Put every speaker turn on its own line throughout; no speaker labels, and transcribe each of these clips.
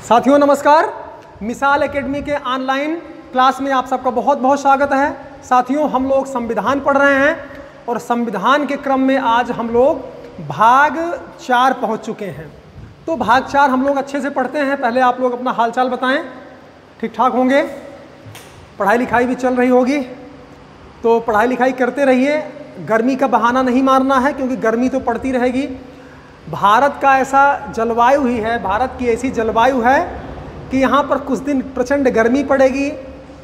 साथियों नमस्कार। मिसाल एकेडमी के ऑनलाइन क्लास में आप सबका बहुत बहुत स्वागत है। साथियों हम लोग संविधान पढ़ रहे हैं और संविधान के क्रम में आज हम लोग भाग 4 पहुंच चुके हैं। तो भाग 4 हम लोग अच्छे से पढ़ते हैं। पहले आप लोग अपना हालचाल बताएं, ठीक ठाक होंगे? पढ़ाई लिखाई भी चल रही होगी, तो पढ़ाई लिखाई करते रहिए। गर्मी का बहाना नहीं मारना है क्योंकि गर्मी तो पड़ती रहेगी। भारत का ऐसा जलवायु ही है, भारत की ऐसी जलवायु है कि यहाँ पर कुछ दिन प्रचंड गर्मी पड़ेगी,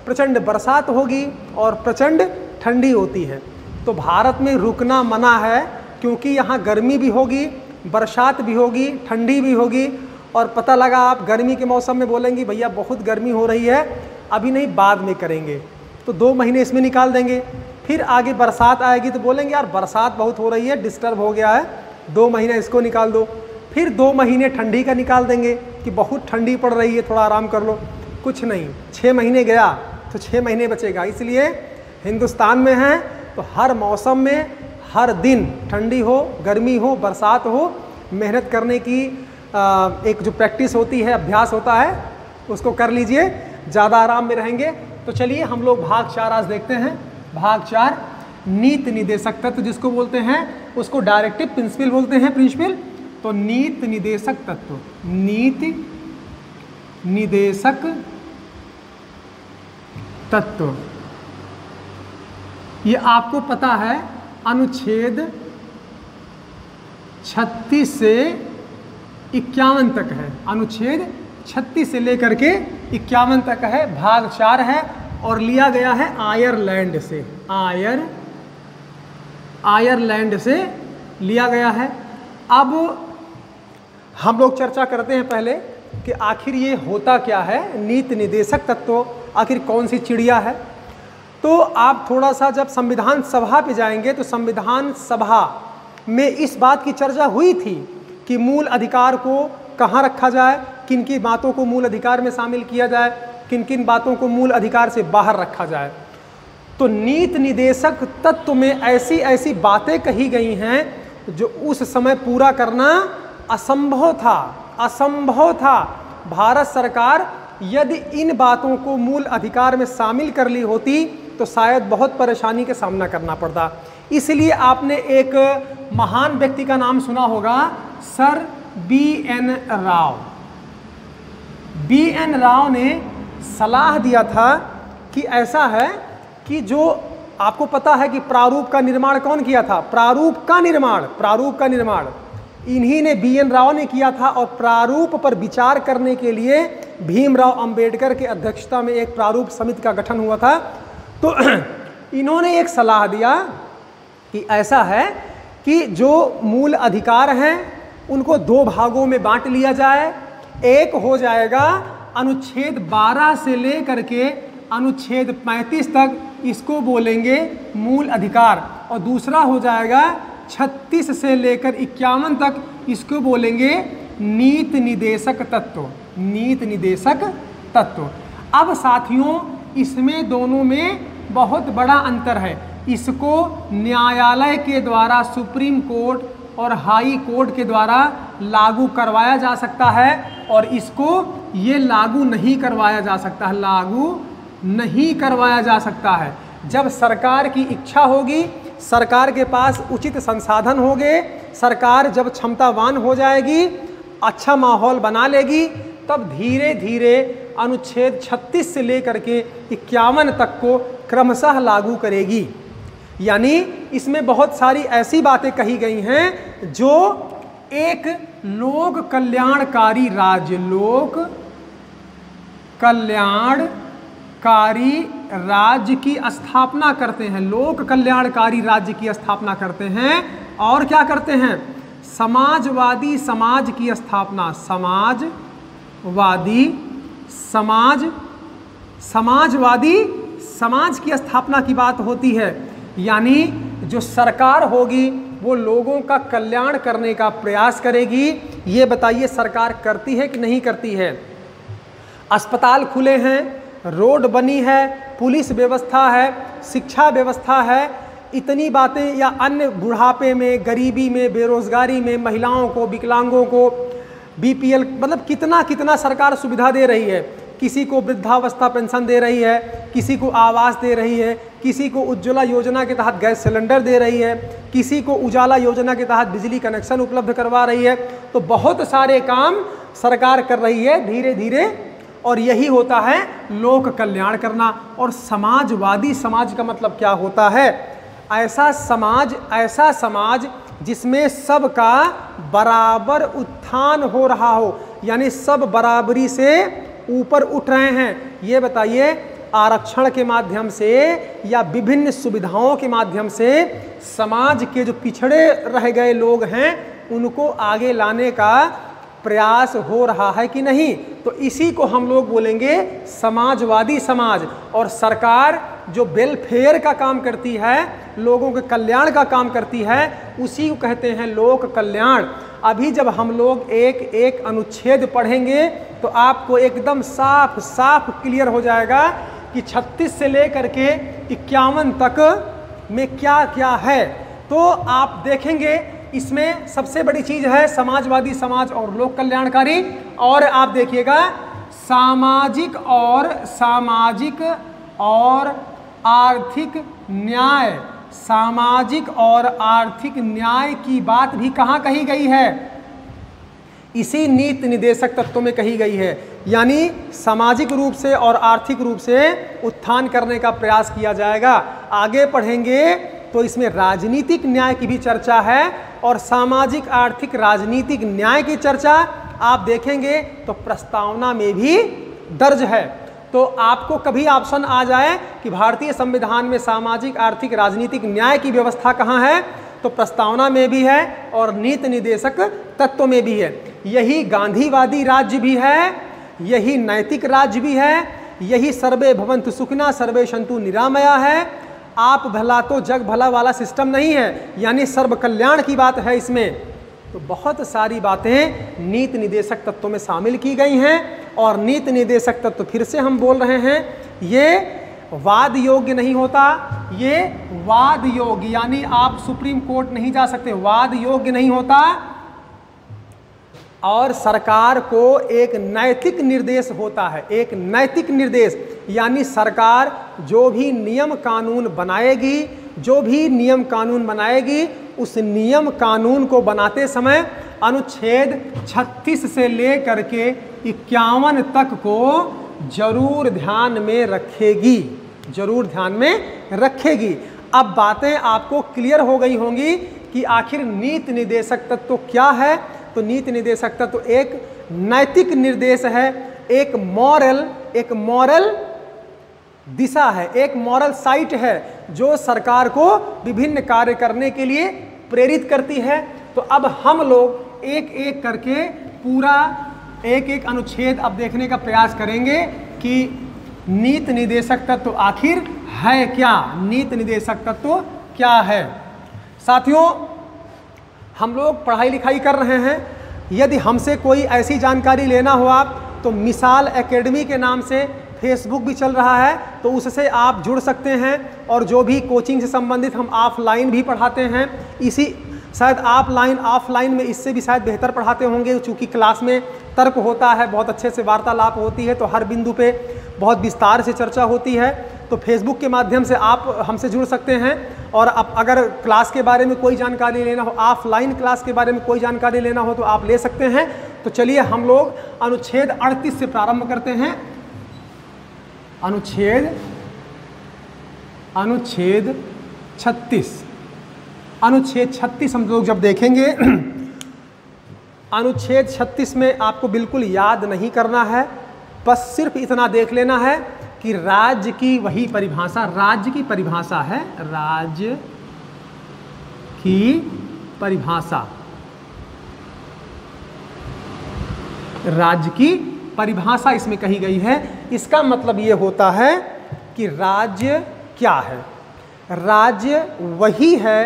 प्रचंड बरसात होगी और प्रचंड ठंडी होती है। तो भारत में रुकना मना है क्योंकि यहाँ गर्मी भी होगी, बरसात भी होगी, ठंडी भी होगी। और पता लगा आप गर्मी के मौसम में बोलेंगे भैया बहुत गर्मी हो रही है, अभी नहीं बाद में करेंगे, तो 2 महीने इसमें निकाल देंगे। फिर आगे बरसात आएगी तो बोलेंगे यार बरसात बहुत हो रही है, डिस्टर्ब हो गया है, 2 महीने इसको निकाल दो। फिर 2 महीने ठंडी का निकाल देंगे कि बहुत ठंडी पड़ रही है, थोड़ा आराम कर लो। कुछ नहीं, 6 महीने गया तो 6 महीने बचेगा। इसलिए हिंदुस्तान में है तो हर मौसम में हर दिन ठंडी हो, गर्मी हो, बरसात हो, मेहनत करने की एक जो प्रैक्टिस होती है, अभ्यास होता है, उसको कर लीजिए, ज़्यादा आराम में रहेंगे। तो चलिए हम लोग भाग 4 आज देखते हैं। भाग 4 नीति निदेशक तत्व जिसको बोलते हैं, उसको डायरेक्टिव प्रिंसिपल बोलते हैं, प्रिंसिपल। तो नीति निदेशक तत्व, नीति निदेशक तत्व, ये आपको पता है अनुच्छेद 36 से 51 तक है। अनुच्छेद 36 से लेकर के 51 तक है, भाग 4 है और लिया गया है आयरलैंड से। आयरलैंड से लिया गया है। अब हम लोग चर्चा करते हैं पहले कि आखिर ये होता क्या है, नीति निदेशक तत्व आखिर कौन सी चिड़िया है। तो आप थोड़ा सा जब संविधान सभा पे जाएंगे तो संविधान सभा में इस बात की चर्चा हुई थी कि मूल अधिकार को कहाँ रखा जाए, किन की बातों को मूल अधिकार में शामिल किया जाए, किन किन बातों को मूल अधिकार से बाहर रखा जाए। तो नीति निदेशक तत्व में ऐसी ऐसी बातें कही गई हैं जो उस समय पूरा करना असंभव था। भारत सरकार यदि इन बातों को मूल अधिकार में शामिल कर ली होती तो शायद बहुत परेशानी का सामना करना पड़ता। इसलिए आपने एक महान व्यक्ति का नाम सुना होगा, sir B.N. Rao. B.N. Rao ने सलाह दिया था कि ऐसा है कि जो आपको पता है कि प्रारूप का निर्माण कौन किया था, प्रारूप का निर्माण इन्हीं ने B.N. राव ने किया था। और प्रारूप पर विचार करने के लिए भीमराव अंबेडकर के अध्यक्षता में एक प्रारूप समिति का गठन हुआ था। तो इन्होंने एक सलाह दिया कि ऐसा है कि जो मूल अधिकार हैं उनको 2 भागों में बांट लिया जाए। एक हो जाएगा अनुच्छेद 12 से लेकर के अनुच्छेद 35 तक, इसको बोलेंगे मूल अधिकार। और दूसरा हो जाएगा 36 से लेकर 51 तक, इसको बोलेंगे नीति निदेशक तत्व। नीति निदेशक तत्व। अब साथियों इसमें दोनों में बहुत बड़ा अंतर है। इसको न्यायालय के द्वारा, सुप्रीम कोर्ट और हाई कोर्ट के द्वारा लागू करवाया जा सकता है और इसको ये लागू नहीं करवाया जा सकता है, लागू नहीं करवाया जा सकता है। जब सरकार की इच्छा होगी, सरकार के पास उचित संसाधन होंगे, सरकार जब क्षमतावान हो जाएगी, अच्छा माहौल बना लेगी, तब धीरे धीरे अनुच्छेद 36 से लेकर के 51 तक को क्रमशः लागू करेगी। यानी इसमें बहुत सारी ऐसी बातें कही गई हैं जो एक लोक कल्याणकारी राज्य, लोक कल्याणकारी राज्य की स्थापना करते हैं, लोक कल्याणकारी राज्य की स्थापना करते हैं। और क्या करते हैं, समाजवादी समाज की स्थापना, समाजवादी समाज की स्थापना की बात होती है। यानी जो सरकार होगी वो लोगों का कल्याण करने का प्रयास करेगी। ये बताइए सरकार करती है कि नहीं करती है? अस्पताल खुले हैं, रोड बनी है, पुलिस व्यवस्था है, शिक्षा व्यवस्था है, इतनी बातें, या अन्य बुढ़ापे में, गरीबी में, बेरोजगारी में महिलाओं को, विकलांगों को बीपीएल, मतलब कितना कितना सरकार सुविधा दे रही है। किसी को वृद्धावस्था पेंशन दे रही है, किसी को आवास दे रही है, किसी को उज्ज्वला योजना के तहत गैस सिलेंडर दे रही है, किसी को उजाला योजना के तहत बिजली कनेक्शन उपलब्ध करवा रही है। तो बहुत सारे काम सरकार कर रही है धीरे धीरे, और यही होता है लोक कल्याण करना। और समाजवादी समाज का मतलब क्या होता है? ऐसा समाज जिसमें सबका बराबर उत्थान हो रहा हो, यानी सब बराबरी से ऊपर उठ रहे हैं। ये बताइए, आरक्षण के माध्यम से या विभिन्न सुविधाओं के माध्यम से समाज के जो पिछड़े रह गए लोग हैं उनको आगे लाने का प्रयास हो रहा है कि नहीं? तो इसी को हम लोग बोलेंगे समाजवादी समाज। और सरकार जो वेलफेयर का काम करती है, लोगों के कल्याण का काम करती है, उसी को कहते हैं लोक कल्याण। अभी जब हम लोग एक एक अनुच्छेद पढ़ेंगे तो आपको एकदम साफ साफ क्लियर हो जाएगा कि 36 से लेकर के 51 तक में क्या क्या है। तो आप देखेंगे इसमें सबसे बड़ी चीज है समाजवादी समाज और लोक कल्याणकारी। और आप देखिएगा सामाजिक और आर्थिक न्याय, सामाजिक और आर्थिक न्याय की बात भी कहाँ कही गई है? इसी नीति निदेशक तत्वों में कही गई है। यानी सामाजिक रूप से और आर्थिक रूप से उत्थान करने का प्रयास किया जाएगा। आगे पढ़ेंगे तो इसमें राजनीतिक न्याय की भी चर्चा है, और सामाजिक आर्थिक राजनीतिक न्याय की चर्चा आप देखेंगे तो प्रस्तावना में भी दर्ज है। तो आपको कभी ऑप्शन आ जाए कि भारतीय संविधान में सामाजिक आर्थिक राजनीतिक न्याय की व्यवस्था कहाँ है, तो प्रस्तावना में भी है और नीति निदेशक तत्व में भी है। यही गांधीवादी राज्य भी है, यही नैतिक राज्य भी है, यही सर्वे भवन्तु सुखिनः सर्वे सन्तु निरामया है। आप भला तो जग भला वाला सिस्टम नहीं है, यानी सर्व कल्याण की बात है इसमें। तो बहुत सारी बातें नीति निदेशक तत्व में शामिल की गई हैं। और नीति निदेशक तत्व फिर से हम बोल रहे हैं, ये वाद योग्य नहीं होता, ये वाद योग्य, यानी आप सुप्रीम कोर्ट नहीं जा सकते, वाद योग्य नहीं होता। और सरकार को एक नैतिक निर्देश होता है, एक नैतिक निर्देश, यानी सरकार जो भी नियम कानून बनाएगी, जो भी नियम कानून बनाएगी, उस नियम कानून को बनाते समय अनुच्छेद 36 से लेकर के 51 तक को जरूर ध्यान में रखेगी, जरूर ध्यान में रखेगी। अब बातें आपको क्लियर हो गई होंगी कि आखिर नीति निदेशक तत्व क्या है। तो नीति निदेशक तत्व एक नैतिक निर्देश है, एक मॉरल दिशा है, एक मॉरल साइट है जो सरकार को विभिन्न कार्य करने के लिए प्रेरित करती है। तो अब हम लोग एक एक करके पूरा एक एक अनुच्छेद अब देखने का प्रयास करेंगे कि नीति निदेशक तत्व आखिर है क्या, नीति निदेशक तत्व क्या है। साथियों, हम लोग पढ़ाई लिखाई कर रहे हैं। यदि हमसे कोई ऐसी जानकारी लेना हो आप, तो मिसाल एकेडमी के नाम से फेसबुक भी चल रहा है, तो उससे आप जुड़ सकते हैं। और जो भी कोचिंग से संबंधित हम ऑफलाइन भी पढ़ाते हैं, इसी शायद ऑफलाइन में इससे भी शायद बेहतर पढ़ाते होंगे, चूँकि क्लास में तर्क होता है, बहुत अच्छे से वार्तालाप होती है, तो हर बिंदु पे बहुत विस्तार से चर्चा होती है। तो फेसबुक के माध्यम से आप हमसे जुड़ सकते हैं। और अब अगर क्लास के बारे में कोई जानकारी लेना हो, ऑफलाइन क्लास के बारे में कोई जानकारी लेना हो, तो आप ले सकते हैं। तो चलिए हम लोग अनुच्छेद 38 से प्रारंभ करते हैं। अनुच्छेद 36, अनुच्छेद 36 हम लोग जब देखेंगे, अनुच्छेद 36 में आपको बिल्कुल याद नहीं करना है, बस सिर्फ इतना देख लेना है कि राज्य की वही परिभाषा, राज्य की परिभाषा है, राज्य की परिभाषा, राज्य की परिभाषा इसमें कही गई है। इसका मतलब ये होता है कि राज्य क्या है। राज्य वही है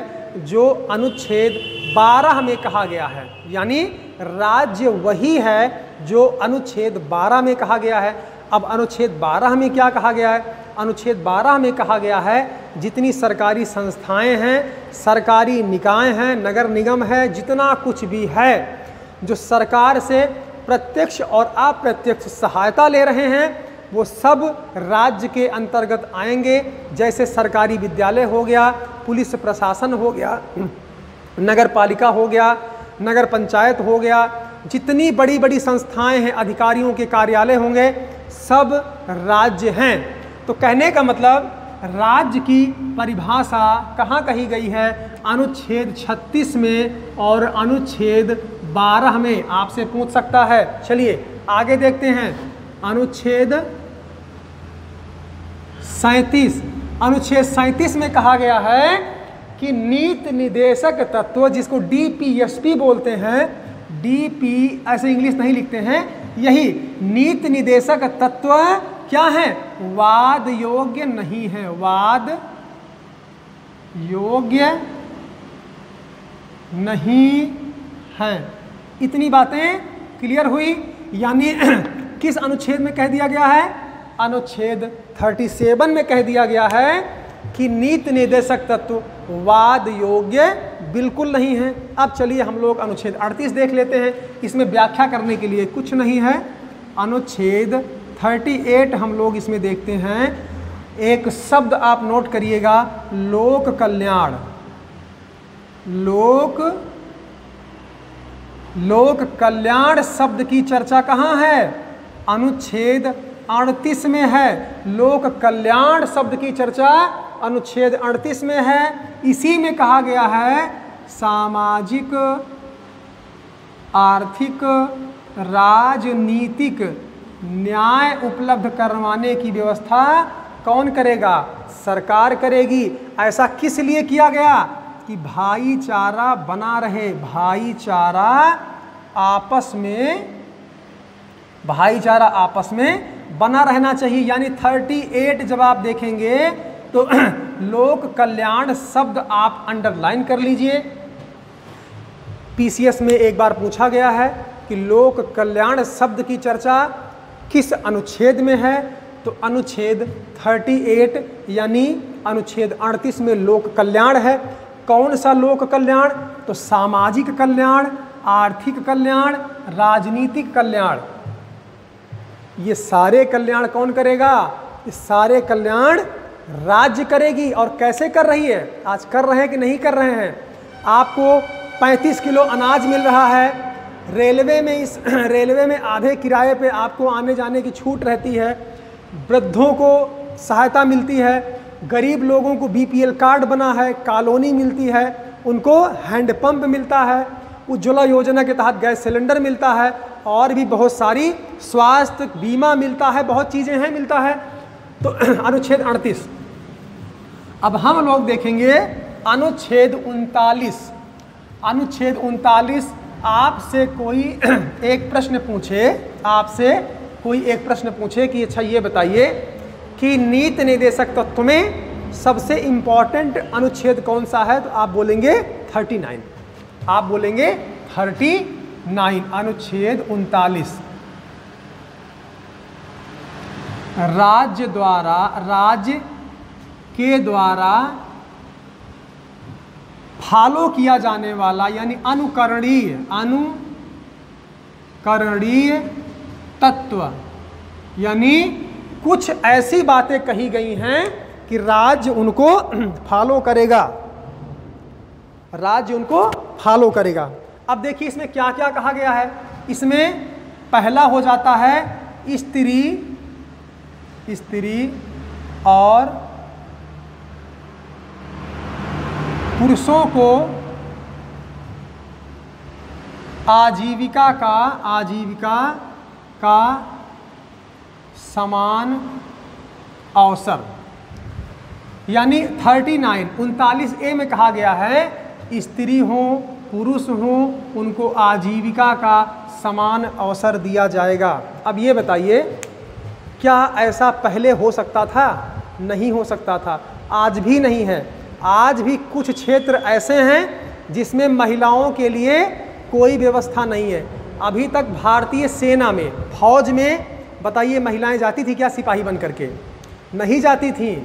जो अनुच्छेद 12 में कहा गया है, यानी राज्य वही है जो अनुच्छेद 12 में कहा गया है। अब अनुच्छेद 12 में क्या कहा गया है? अनुच्छेद 12 में कहा गया है जितनी सरकारी संस्थाएं हैं, सरकारी निकाय हैं, नगर निगम है, जितना कुछ भी है, जो सरकार से प्रत्यक्ष और अप्रत्यक्ष सहायता ले रहे हैं वो सब राज्य के अंतर्गत आएंगे। जैसे सरकारी विद्यालय हो गया, पुलिस प्रशासन हो गया, नगर पालिका हो गया, नगर पंचायत हो गया, जितनी बड़ी बड़ी संस्थाएं हैं, अधिकारियों के कार्यालय होंगे, सब राज्य हैं। तो कहने का मतलब राज्य की परिभाषा कहाँ कही गई है? अनुच्छेद 36 में और अनुच्छेद 12 में। आपसे पूछ सकता है। चलिए आगे देखते हैं। अनुच्छेद 37, अनुच्छेद 37 में कहा गया है कि नीति निर्देशक तत्व, जिसको डीपीएसपी बोलते हैं, डीपी ऐसे इंग्लिश नहीं लिखते हैं, यही नीति निर्देशक तत्व क्या है? वाद योग्य नहीं है, वाद योग्य नहीं है। इतनी बातें क्लियर हुई। यानी किस अनुच्छेद में कह दिया गया है? अनुच्छेद 37 में कह दिया गया है कि नीति निर्देशक तत्व वाद योग्य बिल्कुल नहीं है। अब चलिए हम लोग अनुच्छेद 38 देख लेते हैं। इसमें व्याख्या करने के लिए कुछ नहीं है। अनुच्छेद 38 हम लोग इसमें देखते हैं। एक शब्द आप नोट करिएगा, लोक कल्याण। लोक कल्याण शब्द की चर्चा कहाँ है? अनुच्छेद 38 में है। लोक कल्याण शब्द की चर्चा अनुच्छेद 38 में है। इसी में कहा गया है सामाजिक, आर्थिक, राजनीतिक न्याय उपलब्ध करवाने की व्यवस्था कौन करेगा? सरकार करेगी। ऐसा किस लिए किया गया? कि भाईचारा बना रहे, भाईचारा आपस में बना रहना चाहिए। यानी 38 जब आप देखेंगे तो लोक कल्याण शब्द आप अंडरलाइन कर लीजिए। पीसीएस में एक बार पूछा गया है कि लोक कल्याण शब्द की चर्चा किस अनुच्छेद में है? तो अनुच्छेद 38 यानी अनुच्छेद 38 में लोक कल्याण है। कौन सा लोक कल्याण? तो सामाजिक कल्याण, आर्थिक कल्याण, राजनीतिक कल्याण। ये सारे कल्याण कौन करेगा? ये सारे कल्याण राज्य करेगी। और कैसे कर रही है? आज कर रहे हैं कि नहीं कर रहे हैं? आपको 35 किलो अनाज मिल रहा है। रेलवे में आधे किराए पे आपको आने जाने की छूट रहती है। वृद्धों को सहायता मिलती है। गरीब लोगों को बीपीएल कार्ड बना है, कॉलोनी मिलती है, उनको हैंडपंप मिलता है, उज्ज्वला योजना के तहत गैस सिलेंडर मिलता है, और भी बहुत सारी स्वास्थ्य बीमा मिलता है, बहुत चीज़ें हैं, मिलता है। तो अनुच्छेद 38। अब हम लोग देखेंगे अनुच्छेद 39। अनुच्छेद 39 आपसे कोई एक प्रश्न पूछे कि अच्छा ये बताइए कि नीति निर्देशक तत्व में सबसे इम्पॉर्टेंट अनुच्छेद कौन सा है? तो आप बोलेंगे 39। आप बोलेंगे 39। अनुच्छेद 39 राज्य के द्वारा फॉलो किया जाने वाला यानी अनुकरणीय तत्व, यानी कुछ ऐसी बातें कही गई हैं कि राज्य उनको फॉलो करेगा, राज्य उनको फॉलो करेगा। अब देखिए इसमें क्या क्या कहा गया है। इसमें पहला हो जाता है स्त्री और पुरुषों को आजीविका का समान अवसर। यानी 39A में कहा गया है स्त्री हो पुरुष हो उनको आजीविका का समान अवसर दिया जाएगा। अब ये बताइए क्या ऐसा पहले हो सकता था? नहीं हो सकता था। आज भी नहीं है। आज भी कुछ क्षेत्र ऐसे हैं जिसमें महिलाओं के लिए कोई व्यवस्था नहीं है। अभी तक भारतीय सेना में, फौज में बताइए महिलाएं जाती थी क्या सिपाही बन करके? नहीं जाती थी।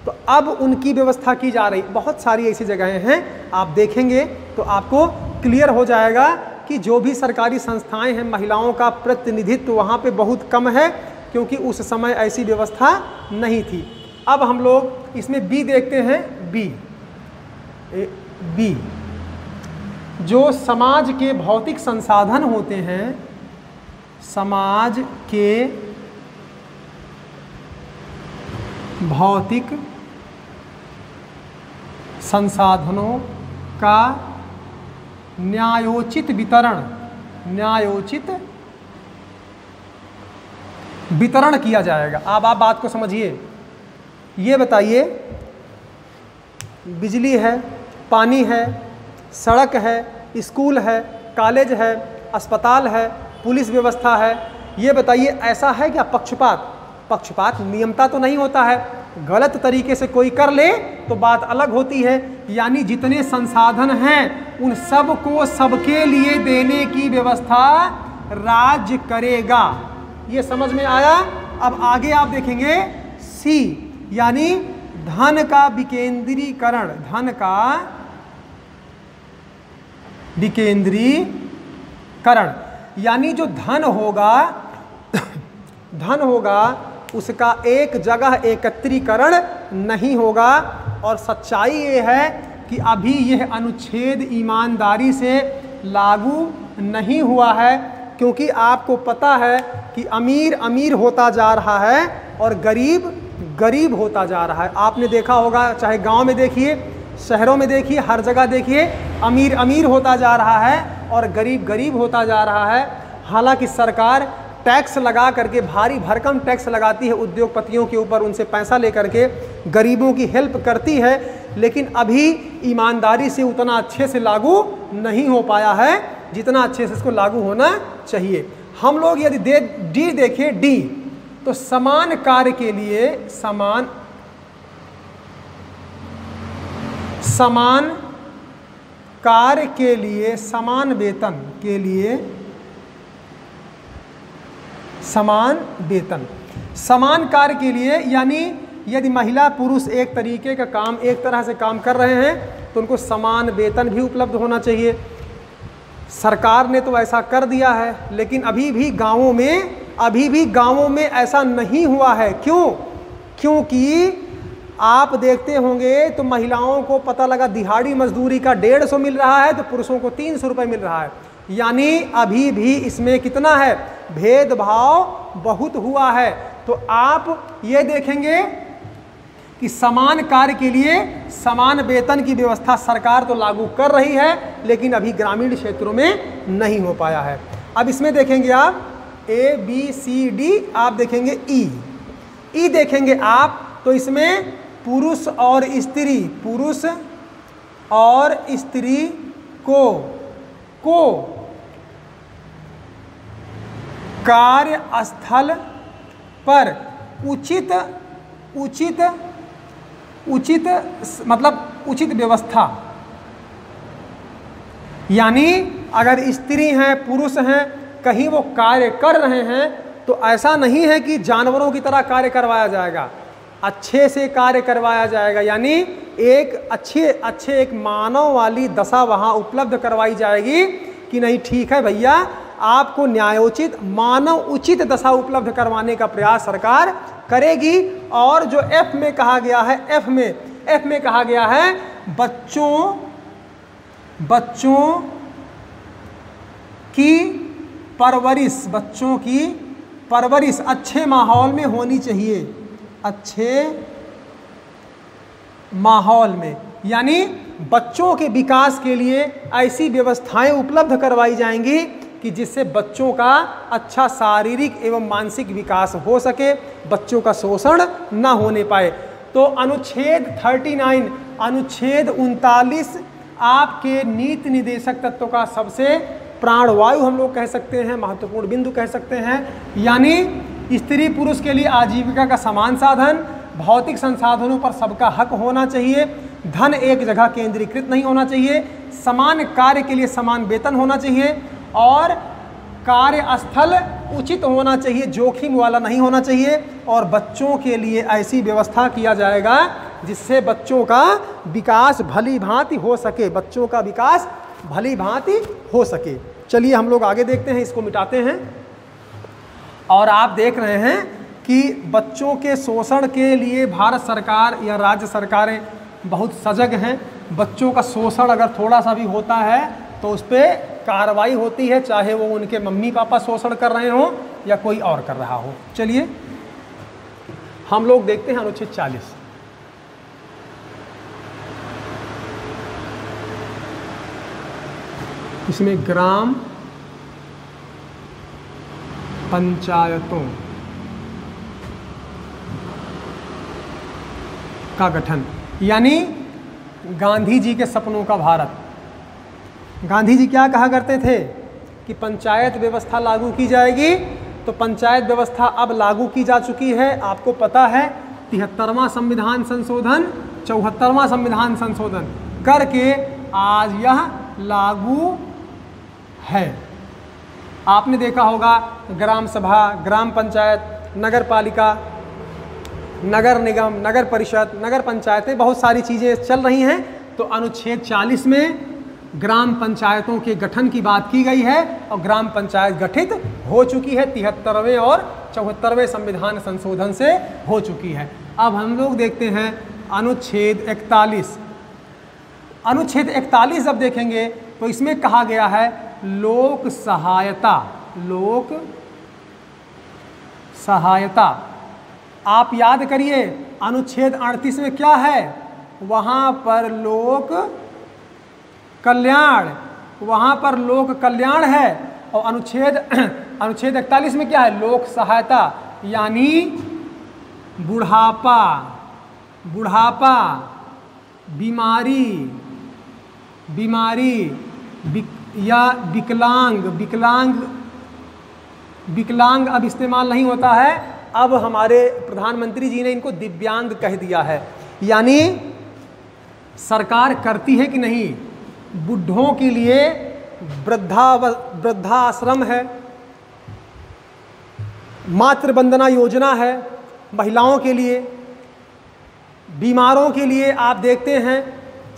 तो अब उनकी व्यवस्था की जा रही। बहुत सारी ऐसी जगहें हैं, आप देखेंगे तो आपको क्लियर हो जाएगा कि जो भी सरकारी संस्थाएं हैं महिलाओं का प्रतिनिधित्व वहाँ पे बहुत कम है, क्योंकि उस समय ऐसी व्यवस्था नहीं थी। अब हम लोग इसमें बी देखते हैं। बी जो समाज के भौतिक संसाधन होते हैं, समाज के भौतिक संसाधनों का न्यायोचित वितरण किया जाएगा। अब आप बात को समझिए। ये बताइए, बिजली है, पानी है, सड़क है, स्कूल है, कॉलेज है, अस्पताल है, पुलिस व्यवस्था है, ये बताइए ऐसा है क्या पक्षपात नियमता तो नहीं होता है। गलत तरीके से कोई कर ले तो बात अलग होती है। यानी जितने संसाधन हैं उन सब को सबके लिए देने की व्यवस्था राज्य करेगा। ये समझ में आया। अब आगे आप देखेंगे सी, यानी धन का विकेंद्रीकरण। धन का विकेंद्रीकरण यानी जो धन होगा उसका एक जगह एकत्रीकरण नहीं होगा। और सच्चाई ये है कि अभी यह अनुच्छेद ईमानदारी से लागू नहीं हुआ है, क्योंकि आपको पता है कि अमीर अमीर होता जा रहा है और गरीब गरीब होता जा रहा है। आपने देखा होगा, चाहे गांव में देखिए, शहरों में देखिए, हर जगह देखिए, अमीर अमीर होता जा रहा है और गरीब गरीब होता जा रहा है। हालांकि सरकार टैक्स लगा करके, भारी भरकम टैक्स लगाती है उद्योगपतियों के ऊपर, उनसे पैसा लेकर के गरीबों की हेल्प करती है, लेकिन अभी ईमानदारी से उतना अच्छे से लागू नहीं हो पाया है जितना अच्छे से इसको लागू होना चाहिए। हम लोग यदि डी देखें, डी तो समान कार्य के लिए समान कार्य के लिए समान वेतन के लिए समान वेतन। समान कार्य के लिए यानी यदि महिला पुरुष एक तरीके का काम, एक तरह से काम कर रहे हैं तो उनको समान वेतन भी उपलब्ध होना चाहिए। सरकार ने तो ऐसा कर दिया है, लेकिन अभी भी गांवों में ऐसा नहीं हुआ है। क्यों? क्योंकि आप देखते होंगे तो महिलाओं को पता लगा दिहाड़ी मजदूरी का 150 मिल रहा है तो पुरुषों को 300 रुपये मिल रहा है। यानी अभी भी इसमें कितना है, भेदभाव बहुत हुआ है। तो आप ये देखेंगे कि समान कार्य के लिए समान वेतन की व्यवस्था सरकार तो लागू कर रही है, लेकिन अभी ग्रामीण क्षेत्रों में नहीं हो पाया है। अब इसमें देखेंगे आप ए बी सी डी, आप देखेंगे ई देखेंगे आप तो इसमें पुरुष और स्त्री को कार्यस्थल पर उचित व्यवस्था, यानी अगर स्त्री हैं पुरुष हैं कहीं वो कार्य कर रहे हैं तो ऐसा नहीं है कि जानवरों की तरह कार्य करवाया जाएगा, अच्छे से कार्य करवाया जाएगा। यानी एक अच्छे एक मानव वाली दशा वहाँ उपलब्ध करवाई जाएगी कि नहीं ठीक है भैया, आपको न्यायोचित मानव उचित दशा उपलब्ध करवाने का प्रयास सरकार करेगी। और जो एफ में कहा गया है, एफ में कहा गया है बच्चों की परवरिश अच्छे माहौल में होनी चाहिए, अच्छे माहौल में, यानी बच्चों के विकास के लिए ऐसी व्यवस्थाएं उपलब्ध करवाई जाएंगी कि जिससे बच्चों का अच्छा शारीरिक एवं मानसिक विकास हो सके, बच्चों का शोषण न होने पाए। तो अनुच्छेद 39, अनुच्छेद 39 आपके नीति निर्देशक तत्व का सबसे प्राणवायु हम लोग कह सकते हैं, महत्वपूर्ण बिंदु कह सकते हैं। यानी स्त्री पुरुष के लिए आजीविका का समान साधन, भौतिक संसाधनों पर सबका हक होना चाहिए, धन एक जगह केंद्रीकृत नहीं होना चाहिए, समान कार्य के लिए समान वेतन होना चाहिए और कार्यस्थल उचित होना चाहिए, जोखिम वाला नहीं होना चाहिए। और बच्चों के लिए ऐसी व्यवस्था किया जाएगा जिससे बच्चों का विकास भली भांति हो सके, बच्चों का विकास भली भांति हो सके। चलिए हम लोग आगे देखते हैं, इसको मिटाते हैं। और आप देख रहे हैं कि बच्चों के शोषण के लिए भारत सरकार या राज्य सरकारें बहुत सजग हैं। बच्चों का शोषण अगर थोड़ा सा भी होता है तो उस पर कार्रवाई होती है, चाहे वो उनके मम्मी पापा शोषण कर रहे हों या कोई और कर रहा हो। चलिए हम लोग देखते हैं अनुच्छेद 40। इसमें ग्राम पंचायतों का गठन, यानी गांधी जी के सपनों का भारत। गांधी जी क्या कहा करते थे कि पंचायत व्यवस्था लागू की जाएगी, तो पंचायत व्यवस्था अब लागू की जा चुकी है। आपको पता है 73वां संविधान संशोधन, 74वां संविधान संशोधन करके आज यह लागू है। आपने देखा होगा ग्राम सभा, ग्राम पंचायत, नगर पालिका, नगर निगम, नगर परिषद, नगर पंचायतें, बहुत सारी चीज़ें चल रही हैं। तो अनुच्छेद 40 में ग्राम पंचायतों के गठन की बात की गई है और ग्राम पंचायत गठित हो चुकी है। 73वें और 74वें संविधान संशोधन से हो चुकी है। अब हम लोग देखते हैं अनुच्छेद 41। अनुच्छेद 41 जब देखेंगे तो इसमें कहा गया है लोक सहायता। लोक सहायता आप याद करिए, अनुच्छेद 38 में क्या है, वहाँ पर लोक कल्याण, वहाँ पर लोक कल्याण है। और अनुच्छेद 41 में क्या है, लोक सहायता, यानी बुढ़ापा, बुढ़ापा, बीमारी, बीमारी या विकलांग, विकलांग अब इस्तेमाल नहीं होता है, अब हमारे प्रधानमंत्री जी ने इनको दिव्यांग कह दिया है। यानी सरकार करती है कि नहीं, बुढ़ों के लिए वृद्धाश्रम है, मातृ वंदना योजना है महिलाओं के लिए, बीमारों के लिए आप देखते हैं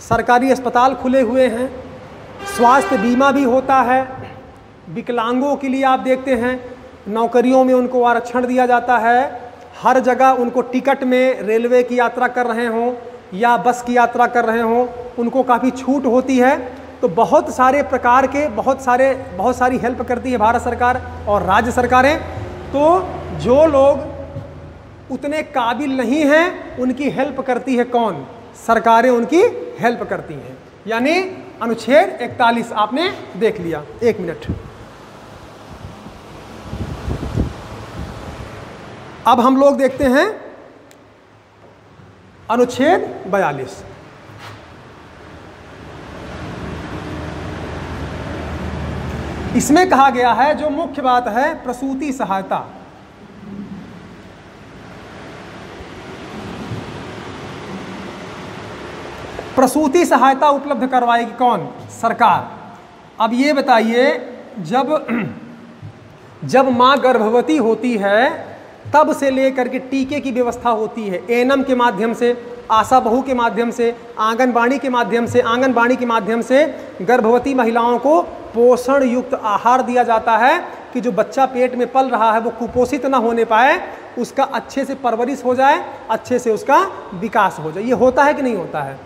सरकारी अस्पताल खुले हुए हैं, स्वास्थ्य बीमा भी होता है। विकलांगों के लिए आप देखते हैं नौकरियों में उनको आरक्षण दिया जाता है, हर जगह उनको टिकट में रेलवे की यात्रा कर रहे हों या बस की यात्रा कर रहे हों उनको काफ़ी छूट होती है। तो बहुत सारे प्रकार के बहुत सारी हेल्प करती है भारत सरकार और राज्य सरकारें। तो जो लोग उतने काबिल नहीं हैं उनकी हेल्प करती है कौन, सरकारें उनकी हेल्प करती हैं। यानी अनुच्छेद 41 आपने देख लिया। एक मिनट, अब हम लोग देखते हैं अनुच्छेद 42। इसमें कहा गया है, जो मुख्य बात है, प्रसूति सहायता। प्रसूति सहायता उपलब्ध करवाएगी कौन, सरकार। अब ये बताइए, जब माँ गर्भवती होती है तब से लेकर के टीके की व्यवस्था होती है, एएनएम के माध्यम से, आशा बहू के माध्यम से, आंगनबाड़ी के माध्यम से गर्भवती महिलाओं को पोषण युक्त आहार दिया जाता है कि जो बच्चा पेट में पल रहा है वो कुपोषित ना होने पाए, उसका अच्छे से परवरिश हो जाए, अच्छे से उसका विकास हो जाए। ये होता है कि नहीं होता है,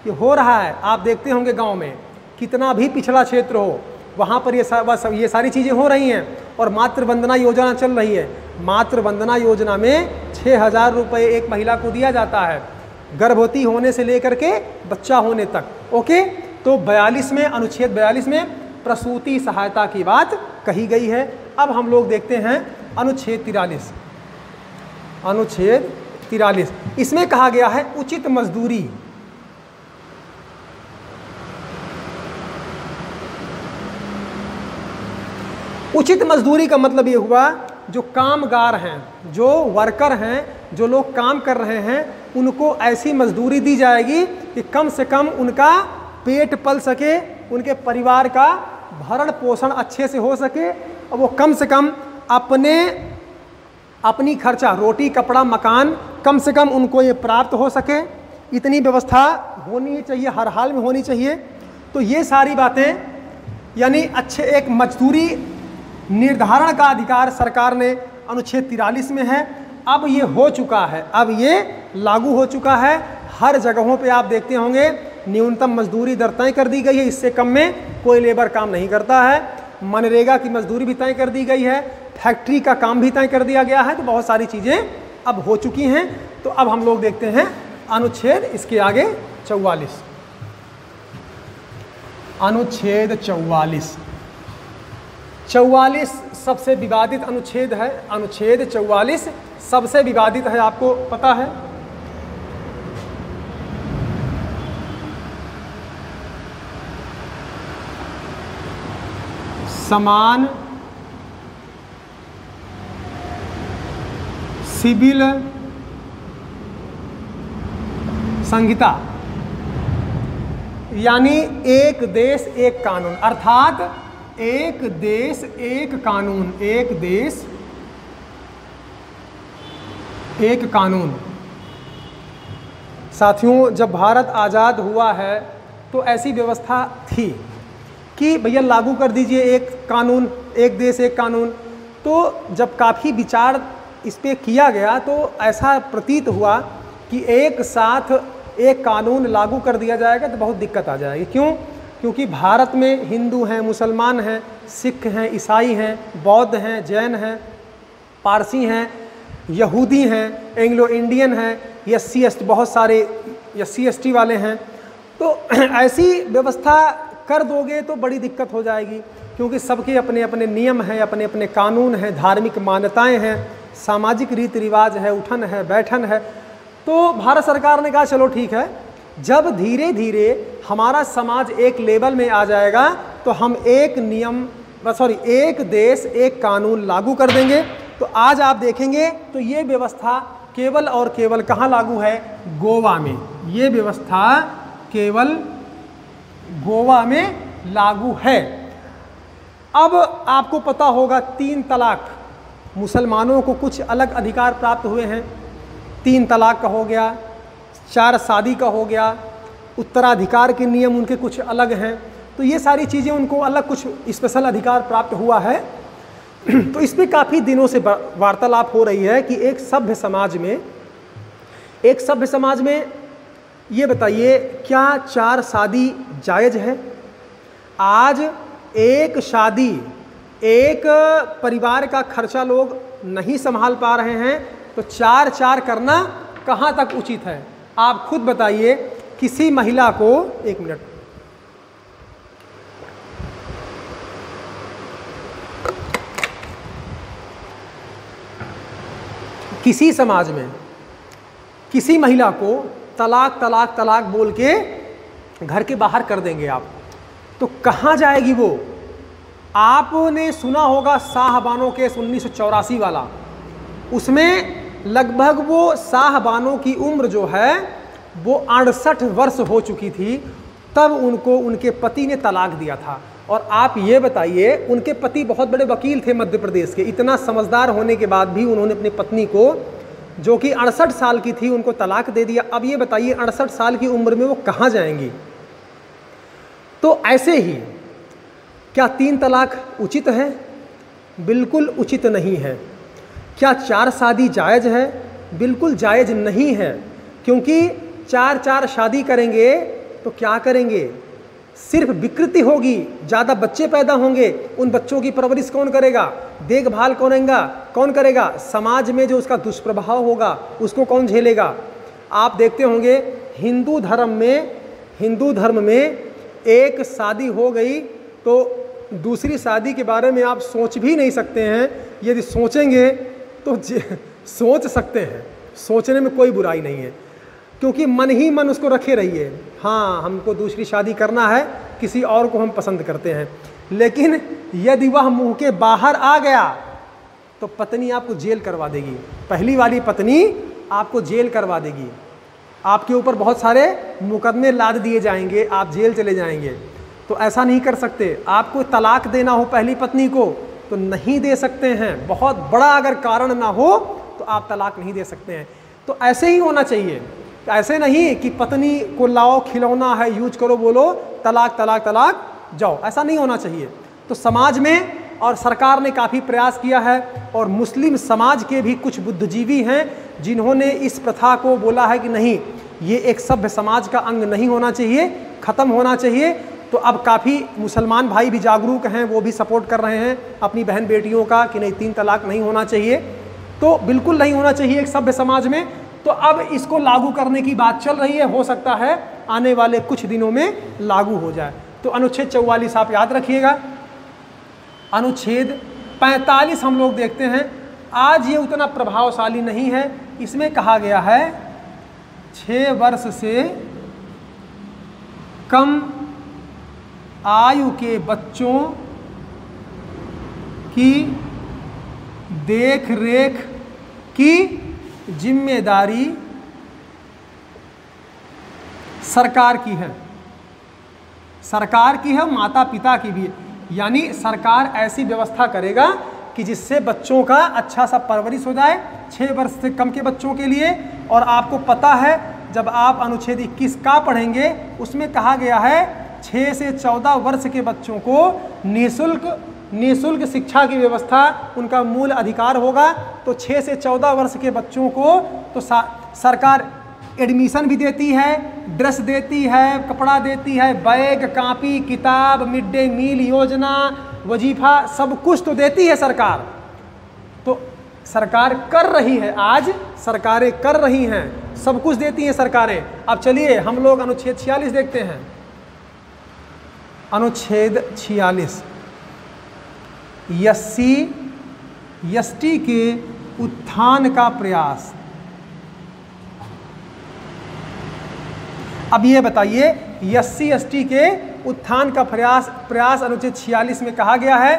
ये हो रहा है। आप देखते होंगे गांव में कितना भी पिछड़ा क्षेत्र हो वहाँ पर ये सारी चीज़ें हो रही हैं। और मातृ वंदना योजना चल रही है, मातृ वंदना योजना में 6,000 रुपये एक महिला को दिया जाता है गर्भवती होने से लेकर के बच्चा होने तक। ओके, तो 42 में, अनुच्छेद 42 में प्रसूति सहायता की बात कही गई है। अब हम लोग देखते हैं अनुच्छेद 43। अनुच्छेद 43 इसमें कहा गया है उचित मजदूरी। उचित मजदूरी का मतलब ये हुआ, जो कामगार हैं, जो वर्कर हैं, जो लोग काम कर रहे हैं, उनको ऐसी मजदूरी दी जाएगी कि कम से कम उनका पेट पल सके, उनके परिवार का भरण पोषण अच्छे से हो सके और वो कम से कम अपनी खर्चा, रोटी कपड़ा मकान, कम से कम उनको ये प्राप्त हो सके। इतनी व्यवस्था होनी चाहिए, हर हाल में होनी चाहिए। तो ये सारी बातें यानी अच्छे एक मजदूरी निर्धारण का अधिकार सरकार ने अनुच्छेद 43 में है। अब ये हो चुका है, अब ये लागू हो चुका है। हर जगहों पे आप देखते होंगे न्यूनतम मजदूरी दर तय कर दी गई है, इससे कम में कोई लेबर काम नहीं करता है। मनरेगा की मजदूरी भी तय कर दी गई है, फैक्ट्री का काम भी तय कर दिया गया है। तो बहुत सारी चीज़ें अब हो चुकी हैं। तो अब हम लोग देखते हैं अनुच्छेद इसके आगे 44, अनुच्छेद 44 सबसे विवादित अनुच्छेद है। अनुच्छेद 44 सबसे विवादित है, आपको पता है। समान सिविल संहिता, यानी एक देश एक कानून, अर्थात एक देश एक कानून, एक देश एक कानून। साथियों, जब भारत आज़ाद हुआ है तो ऐसी व्यवस्था थी कि भैया लागू कर दीजिए एक कानून, एक देश एक कानून। तो जब काफ़ी विचार इस पे किया गया तो ऐसा प्रतीत हुआ कि एक साथ एक कानून लागू कर दिया जाएगा तो बहुत दिक्कत आ जाएगी। क्यों? क्योंकि भारत में हिंदू हैं, मुसलमान हैं, सिख हैं, ईसाई हैं, बौद्ध हैं, जैन हैं, पारसी हैं, यहूदी हैं, एंग्लो इंडियन हैं, SC ST, बहुत सारे SC ST वाले हैं। तो ऐसी व्यवस्था कर दोगे तो बड़ी दिक्कत हो जाएगी, क्योंकि सबके अपने अपने नियम हैं, अपने अपने कानून हैं, धार्मिक मान्यताएं हैं, सामाजिक रीति रिवाज है, उठन है, बैठन है। तो भारत सरकार ने कहा चलो ठीक है, जब धीरे धीरे हमारा समाज एक लेवल में आ जाएगा तो हम एक एक देश एक कानून लागू कर देंगे। तो आज आप देखेंगे तो ये व्यवस्था केवल और केवल कहाँ लागू है? गोवा में। ये व्यवस्था केवल गोवा में लागू है। अब आपको पता होगा 3 तलाक, मुसलमानों को कुछ अलग अधिकार प्राप्त हुए हैं। 3 तलाक का हो गया, 4 शादी का हो गया, उत्तराधिकार के नियम उनके कुछ अलग हैं। तो ये सारी चीज़ें उनको अलग कुछ स्पेशल अधिकार प्राप्त हुआ है। तो इस पर काफ़ी दिनों से वार्तालाप हो रही है कि एक सभ्य समाज में ये बताइए, क्या 4 शादी जायज़ है? आज एक शादी, एक परिवार का खर्चा लोग नहीं संभाल पा रहे हैं, तो 4 करना कहाँ तक उचित है? आप खुद बताइए। किसी महिला को, एक मिनट, किसी समाज में किसी महिला को तलाक तलाक तलाक बोल के घर के बाहर कर देंगे आप, तो कहाँ जाएगी वो? आपने सुना होगा शाहबानो केस 1984 वाला, उसमें लगभग वो शाहबानो की उम्र जो है वो 68 वर्ष हो चुकी थी, तब उनको उनके पति ने तलाक दिया था। और आप ये बताइए, उनके पति बहुत बड़े वकील थे मध्य प्रदेश के, इतना समझदार होने के बाद भी उन्होंने अपनी पत्नी को, जो कि 68 साल की थी, उनको तलाक दे दिया। अब ये बताइए 68 साल की उम्र में वो कहाँ जाएंगी? तो ऐसे ही क्या 3 तलाक उचित है? बिल्कुल उचित नहीं है। क्या 4 शादी जायज़ है? बिल्कुल जायज़ नहीं है, क्योंकि 4 शादी करेंगे तो क्या करेंगे? सिर्फ विकृति होगी, ज़्यादा बच्चे पैदा होंगे, उन बच्चों की परवरिश कौन करेगा? देखभाल कौन करेगा? समाज में जो उसका दुष्प्रभाव होगा उसको कौन झेलेगा? आप देखते होंगे हिंदू धर्म में एक शादी हो गई तो दूसरी शादी के बारे में आप सोच भी नहीं सकते हैं। यदि सोचेंगे तो सोच सकते हैं, सोचने में कोई बुराई नहीं है, क्योंकि मन ही मन उसको रखे रहिए, हाँ हमको दूसरी शादी करना है, किसी और को हम पसंद करते हैं। लेकिन यदि वह मुंह के बाहर आ गया तो पत्नी आपको जेल करवा देगी, पहली वाली पत्नी आपको जेल करवा देगी, आपके ऊपर बहुत सारे मुकदमे लाद दिए जाएंगे, आप जेल चले जाएंगे। तो ऐसा नहीं कर सकते। आपको तलाक देना हो पहली पत्नी को तो नहीं दे सकते हैं, बहुत बड़ा अगर कारण ना हो तो आप तलाक नहीं दे सकते हैं। तो ऐसे ही होना चाहिए, ऐसे नहीं कि पत्नी को लाओ खिलौना है यूज करो, बोलो तलाक तलाक तलाक जाओ, ऐसा नहीं होना चाहिए। तो समाज में और सरकार ने काफ़ी प्रयास किया है, और मुस्लिम समाज के भी कुछ बुद्धिजीवी हैं जिन्होंने इस प्रथा को बोला है कि नहीं, ये एक सभ्य समाज का अंग नहीं होना चाहिए, ख़त्म होना चाहिए। तो अब काफ़ी मुसलमान भाई भी जागरूक हैं, वो भी सपोर्ट कर रहे हैं अपनी बहन बेटियों का कि नहीं, 3 तलाक नहीं होना चाहिए, तो बिल्कुल नहीं होना चाहिए एक सभ्य समाज में। तो अब इसको लागू करने की बात चल रही है, हो सकता है आने वाले कुछ दिनों में लागू हो जाए। तो अनुच्छेद 44 आप याद रखिएगा। अनुच्छेद 45 हम लोग देखते हैं। आज ये उतना प्रभावशाली नहीं है। इसमें कहा गया है 6 वर्ष से कम आयु के बच्चों की देख रेख की जिम्मेदारी सरकार की है। सरकार की है, माता पिता की भी है। यानी सरकार ऐसी व्यवस्था करेगा कि जिससे बच्चों का अच्छा सा परवरिश हो जाए 6 वर्ष से कम के बच्चों के लिए। और आपको पता है जब आप अनुच्छेद 21 का पढ़ेंगे उसमें कहा गया है 6 से 14 वर्ष के बच्चों को निःशुल्क शिक्षा की व्यवस्था उनका मूल अधिकार होगा। तो 6 से 14 वर्ष के बच्चों को तो सरकार एडमिशन भी देती है, ड्रेस देती है, कपड़ा देती है, बैग, कॉपी, किताब, मिड डे मील योजना, वजीफा, सब कुछ तो देती है सरकार। तो सरकार कर रही है, आज सरकारें कर रही हैं, सब कुछ देती हैं सरकारें। अब चलिए हम लोग अनुच्छेद 46 देखते हैं। अनुच्छेद 46 SC ST के उत्थान का प्रयास। अब ये बताइए SC ST के उत्थान का प्रयास अनुच्छेद 46 में कहा गया है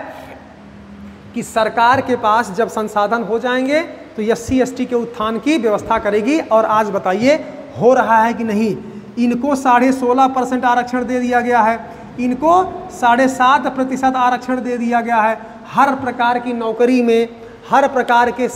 कि सरकार के पास जब संसाधन हो जाएंगे तो SC ST के उत्थान की व्यवस्था करेगी। और आज बताइए हो रहा है कि नहीं। इनको 16.5% आरक्षण दे दिया गया है, इनको 7.5% आरक्षण दे दिया गया है। हर प्रकार की नौकरी में, हर प्रकार के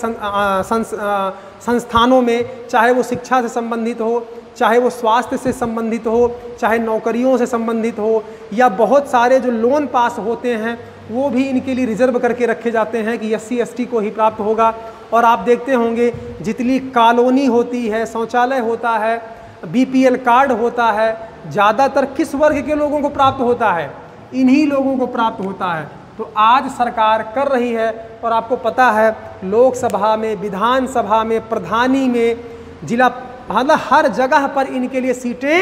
संस्थानों में, चाहे वो शिक्षा से संबंधित हो, चाहे वो स्वास्थ्य से संबंधित हो, चाहे नौकरियों से संबंधित हो, या बहुत सारे जो लोन पास होते हैं वो भी इनके लिए रिजर्व करके रखे जाते हैं कि SC ST को ही प्राप्त होगा। और आप देखते होंगे जितनी कॉलोनी होती है, शौचालय होता है, BPL कार्ड होता है, ज़्यादातर किस वर्ग के लोगों को प्राप्त होता है? इन्हीं लोगों को प्राप्त होता है। तो आज सरकार कर रही है। और आपको पता है लोकसभा में, विधानसभा में, प्रधानी में, जिला, मतलब हर जगह पर इनके लिए सीटें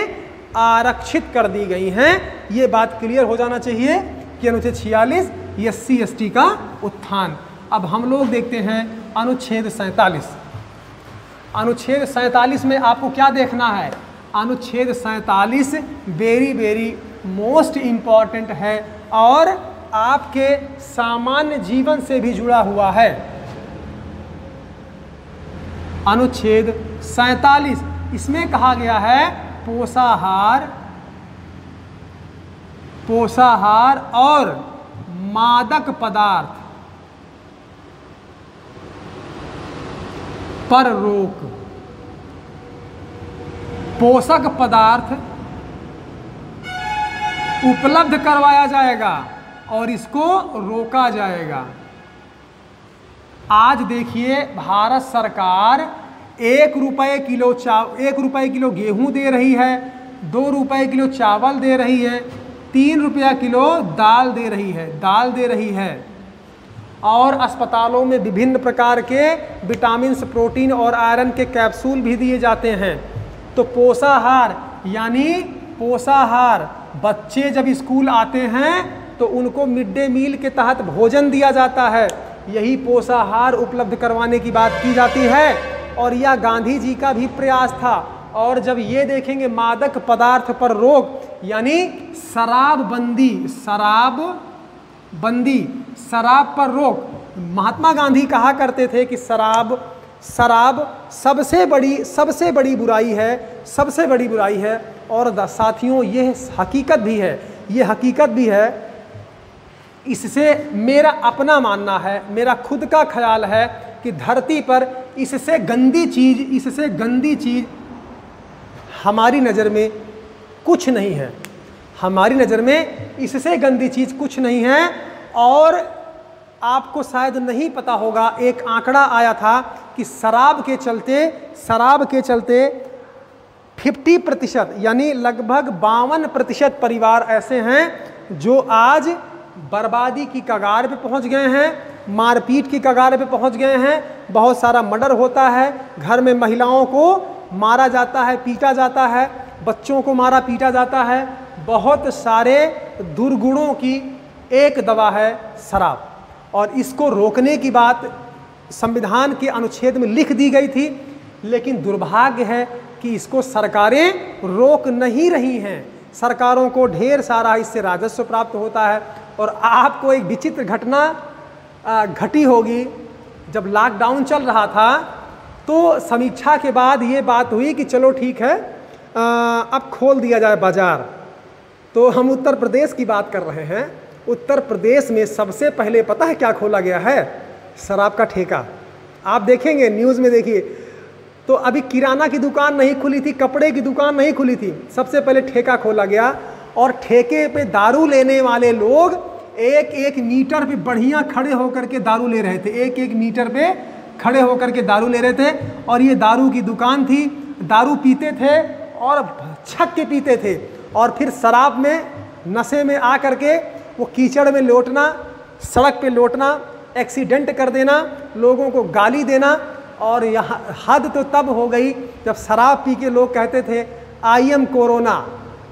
आरक्षित कर दी गई हैं। ये बात क्लियर हो जाना चाहिए कि अनुच्छेद 46 SC ST का उत्थान। अब हम लोग देखते हैं अनुच्छेद 47। अनुच्छेद 47 में आपको क्या देखना है? अनुच्छेद 47 वेरी मोस्ट इम्पॉर्टेंट है और आपके सामान्य जीवन से भी जुड़ा हुआ है। अनुच्छेद 47 इसमें कहा गया है पोषाहार और मादक पदार्थ पर रोक। पोषक पदार्थ उपलब्ध करवाया जाएगा और इसको रोका जाएगा। आज देखिए भारत सरकार 1 रुपये किलो गेहूं दे रही है, 2 रुपये किलो चावल दे रही है, 3 रुपया किलो दाल दे रही है। और अस्पतालों में विभिन्न प्रकार के विटामिन्स, प्रोटीन और आयरन के कैप्सूल भी दिए जाते हैं। तो पोषाहार यानी बच्चे जब स्कूल आते हैं तो उनको मिड डे मील के तहत भोजन दिया जाता है। यही पोषाहार उपलब्ध करवाने की बात की जाती है और यह गांधी जी का भी प्रयास था। और जब ये देखेंगे मादक पदार्थ पर रोक यानी शराब पर रोक। महात्मा गांधी कहा करते थे कि शराब सबसे बड़ी बुराई है। और साथियों ये हकीकत भी है, इससे मेरा अपना मानना है, मेरा खुद का ख्याल है कि धरती पर इससे गंदी चीज़ हमारी नज़र में कुछ नहीं है। हमारी नज़र में इससे गंदी चीज़ कुछ नहीं है। और आपको शायद नहीं पता होगा, एक आंकड़ा आया था कि शराब के चलते 50% यानी लगभग 52% परिवार ऐसे हैं जो आज बर्बादी की कगार पे पहुंच गए हैं, मारपीट की कगार पे पहुंच गए हैं। बहुत सारा मर्डर होता है, घर में महिलाओं को मारा जाता है, पीटा जाता है, बच्चों को मारा पीटा जाता है। बहुत सारे दुर्गुणों की एक दवा है शराब, और इसको रोकने की बात संविधान के अनुच्छेद में लिख दी गई थी, लेकिन दुर्भाग्य है कि इसको सरकारें रोक नहीं रही हैं। सरकारों को ढेर सारा इससे राजस्व प्राप्त होता है। और आपको एक विचित्र घटना घटी होगी, जब लॉकडाउन चल रहा था तो समीक्षा के बाद ये बात हुई कि चलो ठीक है, अब खोल दिया जाए बाज़ार। तो हम उत्तर प्रदेश की बात कर रहे हैं। उत्तर प्रदेश में सबसे पहले पता है क्या खोला गया है? शराब का ठेका। आप देखेंगे न्यूज़ में, देखिए तो अभी किराना की दुकान नहीं खुली थी, कपड़े की दुकान नहीं खुली थी, सबसे पहले ठेका खोला गया। और ठेके पे दारू लेने वाले लोग एक एक मीटर पे बढ़िया खड़े होकर के दारू ले रहे थे, एक एक मीटर पे खड़े होकर के दारू ले रहे थे। और ये दारू की दुकान थी, दारू पीते थे और छक के पीते थे। और फिर शराब में, नशे में आ करके वो कीचड़ में लौटना, सड़क पे लौटना, एक्सीडेंट कर देना, लोगों को गाली देना। और यहाँ हद तो तब हो गई जब शराब पी के लोग कहते थे I am corona,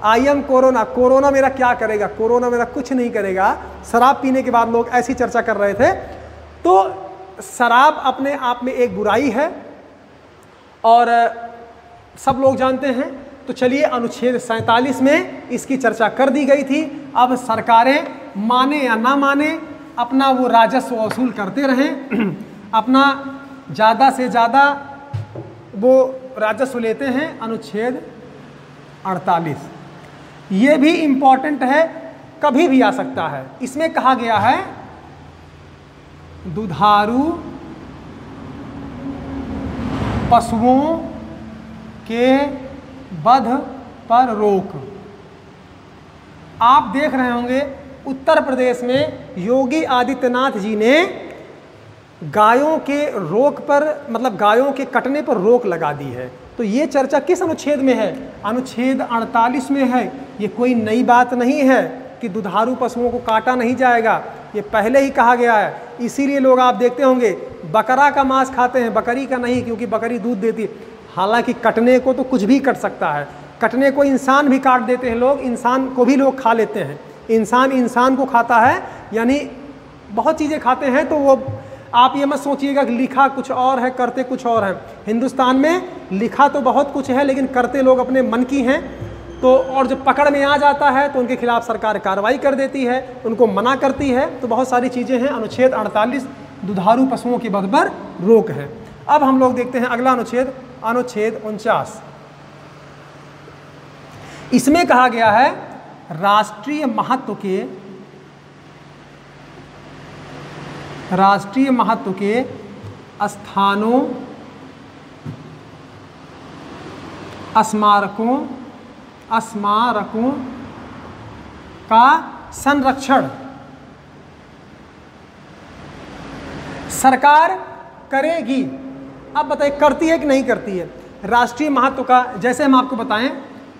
I am corona, corona मेरा क्या करेगा, कोरोना मेरा कुछ नहीं करेगा। शराब पीने के बाद लोग ऐसी चर्चा कर रहे थे। तो शराब अपने आप में एक बुराई है और सब लोग जानते हैं। तो चलिए, अनुच्छेद 47 में इसकी चर्चा कर दी गई थी। अब सरकारें माने या ना माने, अपना वो राजस्व वसूल करते रहें, अपना ज़्यादा से ज़्यादा वो राजस्व लेते हैं। अनुच्छेद 48 ये भी इम्पॉर्टेंट है, कभी भी आ सकता है। इसमें कहा गया है दुधारू पशुओं के वध पर रोक। आप देख रहे होंगे उत्तर प्रदेश में योगी आदित्यनाथ जी ने गायों के रोक पर, मतलब गायों के कटने पर रोक लगा दी है। तो ये चर्चा किस अनुच्छेद में है? अनुच्छेद 48 में है। ये कोई नई बात नहीं है कि दुधारू पशुओं को काटा नहीं जाएगा, ये पहले ही कहा गया है। इसीलिए लोग आप देखते होंगे बकरा का मांस खाते हैं, बकरी का नहीं, क्योंकि बकरी दूध देती है। हालांकि कटने को तो कुछ भी कट सकता है, कटने को इंसान भी काट देते हैं लोग, इंसान को भी लोग खा लेते हैं। इंसान इंसान को खाता है, यानी बहुत चीज़ें खाते हैं। तो वो आप ये मत सोचिएगा कि लिखा कुछ और है, करते कुछ और हैं। हिंदुस्तान में लिखा तो बहुत कुछ है, लेकिन करते लोग अपने मन की हैं। तो और जब पकड़ में आ जाता है तो उनके खिलाफ सरकार कार्रवाई कर देती है, उनको मना करती है। तो बहुत सारी चीज़ें हैं। अनुच्छेद 48 दुधारू पशुओं के वध पर रोक है। अब हम लोग देखते हैं अगला अनुच्छेद, अनुच्छेद 49। इसमें कहा गया है राष्ट्रीय महत्व के स्थानों, स्मारकों का संरक्षण सरकार करेगी। अब बताइए करती है कि नहीं करती है? राष्ट्रीय महत्व का, जैसे हम आपको बताएं,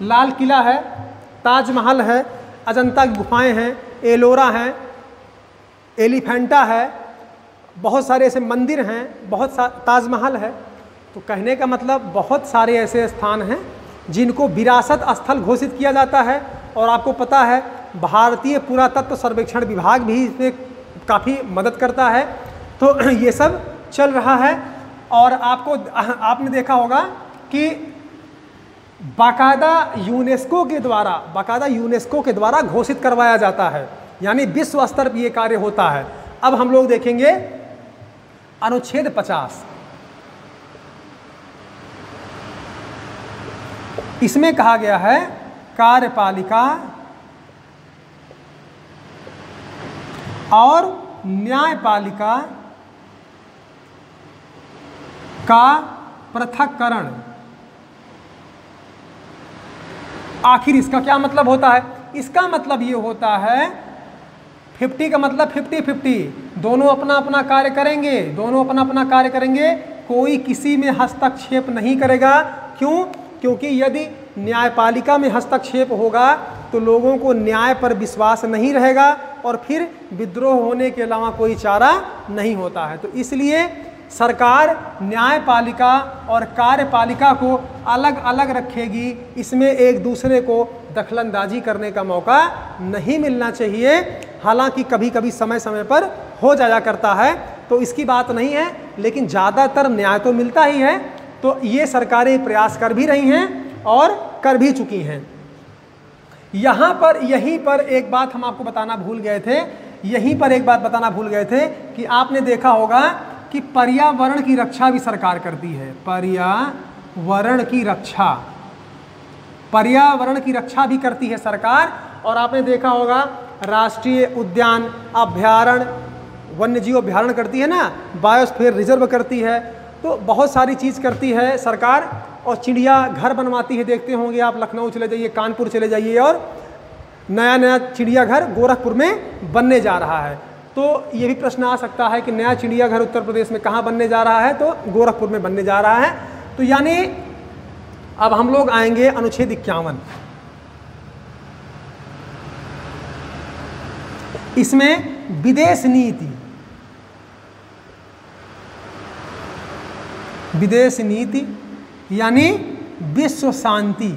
लाल किला है, ताजमहल है, अजंता की गुफाएं हैं, एलोरा हैं, एलिफेंटा है, बहुत सारे ऐसे मंदिर हैं, ताजमहल है। तो कहने का मतलब बहुत सारे ऐसे स्थान हैं जिनको विरासत स्थल घोषित किया जाता है। और आपको पता है भारतीय पुरातत्व सर्वेक्षण विभाग भी इसमें काफ़ी मदद करता है। तो ये सब चल रहा है। और आपने देखा होगा कि बाकायदा यूनेस्को के द्वारा घोषित करवाया जाता है, यानी विश्व स्तर पर ये कार्य होता है। अब हम लोग देखेंगे अनुच्छेद 50। इसमें कहा गया है कार्यपालिका और न्यायपालिका का पृथक्करण। आखिर इसका क्या मतलब होता है? इसका मतलब ये होता है 50 का मतलब 50-50, दोनों अपना अपना कार्य करेंगे, दोनों अपना अपना कार्य करेंगे, कोई किसी में हस्तक्षेप नहीं करेगा। क्यों? क्योंकि यदि न्यायपालिका में हस्तक्षेप होगा तो लोगों को न्याय पर विश्वास नहीं रहेगा और फिर विद्रोह होने के अलावा कोई चारा नहीं होता है। तो इसलिए सरकार न्यायपालिका और कार्यपालिका को अलग अलग रखेगी, इसमें एक दूसरे को दखलंदाजी करने का मौका नहीं मिलना चाहिए। हालांकि कभी कभी समय समय पर हो जाया करता है, तो इसकी बात नहीं है, लेकिन ज़्यादातर न्याय तो मिलता ही है। तो ये सरकारें प्रयास कर भी रही हैं और कर भी चुकी हैं। यहाँ पर यहीं पर एक बात हम आपको बताना भूल गए थे, यहीं पर एक बात बताना भूल गए थे कि आपने देखा होगा कि पर्यावरण की रक्षा भी सरकार करती है। पर्यावरण की रक्षा भी करती है सरकार। और आपने देखा होगा राष्ट्रीय उद्यान, अभ्यारण्य, वन्यजीव अभ्यारण्य करती है ना, बायोस्फीयर रिजर्व करती है, तो बहुत सारी चीज़ करती है सरकार। और चिड़िया घर बनवाती है, देखते होंगे आप, लखनऊ चले जाइए, कानपुर चले जाइए, और नया नया चिड़ियाघर गोरखपुर में बनने जा रहा है। तो ये भी प्रश्न आ सकता है कि नया चिड़ियाघर उत्तर प्रदेश में कहाँ बनने जा रहा है? तो गोरखपुर में बनने जा रहा है। तो यानी अब हम लोग आएंगे अनुच्छेद 51। इसमें विदेश नीति, विदेश नीति यानी विश्व शांति,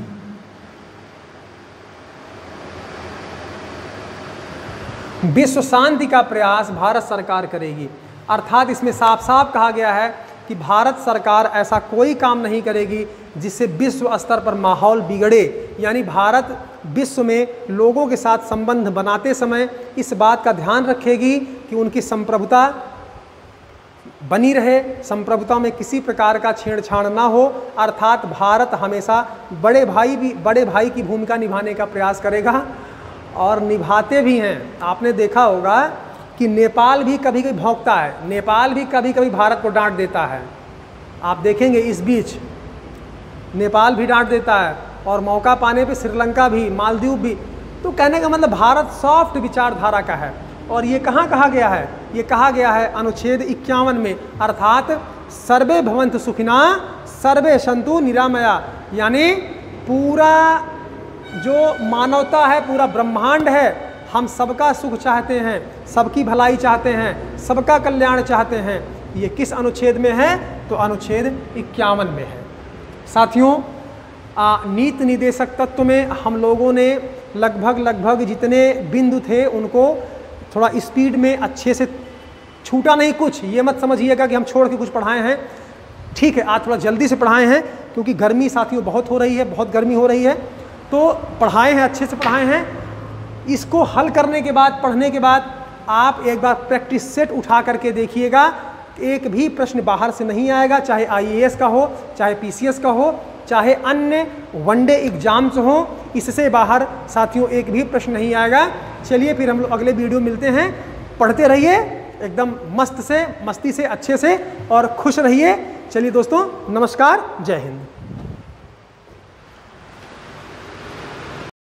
विश्व शांति का प्रयास भारत सरकार करेगी। अर्थात इसमें साफ साफ कहा गया है कि भारत सरकार ऐसा कोई काम नहीं करेगी जिससे विश्व स्तर पर माहौल बिगड़े। यानी भारत विश्व में लोगों के साथ संबंध बनाते समय इस बात का ध्यान रखेगी कि उनकी संप्रभुता बनी रहे, संप्रभुता में किसी प्रकार का छेड़छाड़ ना हो। अर्थात भारत हमेशा बड़े भाई की भूमिका निभाने का प्रयास करेगा और निभाते भी हैं। आपने देखा होगा कि नेपाल भी कभी कभी भौंकता है, नेपाल भी कभी कभी भारत को डांट देता है। आप देखेंगे इस बीच नेपाल भी डांट देता है और मौका पाने पे श्रीलंका भी, मालदीव भी। तो कहने का मतलब भारत सॉफ्ट विचारधारा का है। और ये कहाँ कहा गया है? ये कहा गया है अनुच्छेद 51 में, अर्थात सर्वे भवन्तु सुखिना सर्वे सन्तु निरामया। यानी पूरा जो मानवता है, पूरा ब्रह्मांड है, हम सबका सुख चाहते हैं, सबकी भलाई चाहते हैं, सबका कल्याण चाहते हैं। ये किस अनुच्छेद में है? तो अनुच्छेद 51 में है। साथियों, नीति निर्देशक तत्व में हम लोगों ने लगभग जितने बिंदु थे उनको थोड़ा स्पीड में अच्छे से छूटा नहीं कुछ। ये मत समझिएगा कि हम छोड़ के कुछ पढ़ाए हैं, ठीक है, आज थोड़ा जल्दी से पढ़ाए हैं क्योंकि गर्मी साथियों बहुत हो रही है, बहुत गर्मी हो रही है, तो पढ़ाए हैं, अच्छे से पढ़ाए हैं। इसको हल करने के बाद, पढ़ने के बाद आप एक बार प्रैक्टिस सेट उठा करके देखिएगा, एक भी प्रश्न बाहर से नहीं आएगा, चाहे IAS का हो, चाहे PCS का हो, चाहे अन्य वनडे एग्जाम्स हो, इससे बाहर साथियों एक भी प्रश्न नहीं आएगा। चलिए फिर हम लोग अगले वीडियो मिलते हैं। पढ़ते रहिए एकदम मस्ती से, अच्छे से, और खुश रहिए। चलिए दोस्तों, नमस्कार, जय हिंद।